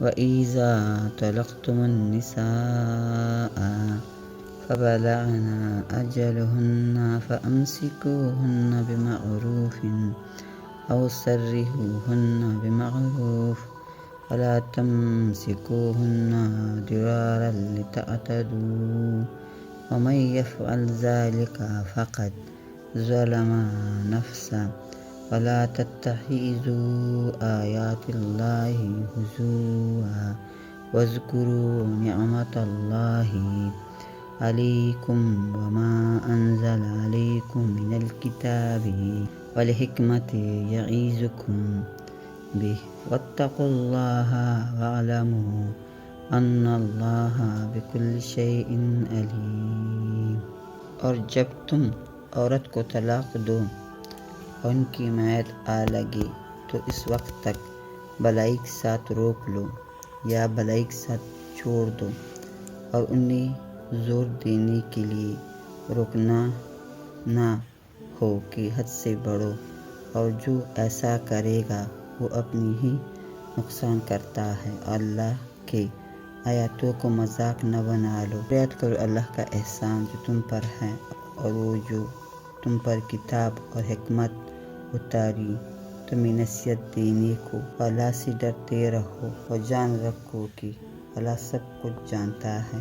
وَإِذَا طَلَقْتُمُ النِّسَاءَ فَبَلَغْنَ أَجَلَهُنَّ فَأَمْسِكُوهُنَّ بِمَعْرُوفٍ أَوْ سَرِّحُوهُنَّ بِمَعْرُوفٍ وَلَا تَمْسِكُوهُنَّ ضِرَارًا لِتَعْتَدُوا وَمَنْ يَفْعَلْ ذَلِكَ فَقَدْ ظَلَمَ نَفْسَهُ وَلَا تَتَّخِذُوا آيَاتِ اللَّهِ هُزُوًا وَاذْكُرُوا نِعْمَةَ اللَّهِ عَلَيْكُمْ وَمَا أَنْزَلَ عَلَيْكُمْ مِنَ الْكِتَابِ وَالْحِكْمَةِ يَعِظُكُمْ بِهِ وَاتَّقُوا اللَّهَ وَاعْلَمُوا أَنَّ اللَّهَ بِكُلِّ شَيْءٍ عَلِيمٌ۔ اور جب تم عورت کو طلاق دو اور ان کی میعاد آ لگے تو اس وقت تک بلائی کے ساتھ روک لو یا بلائی کے ساتھ چھوڑ دو، اور انہیں زور دینے کے لیے روکنا نہ ہو کہ حد سے بڑھو، اور جو ایسا کرے گا وہ اپنی ہی نقصان کرتا ہے۔ اللہ کے آیاتوں کو مذاق نہ بنا لو، یاد کرو اللہ کا احسان جو تم پر ہے، اور وہ جو تم پر کتاب اور حکمت اتاری تمہیں نصیحت دینے کو۔ اللہ سے ڈرتے رہو اور جان رکھو کہ اللہ سب کچھ جانتا ہے۔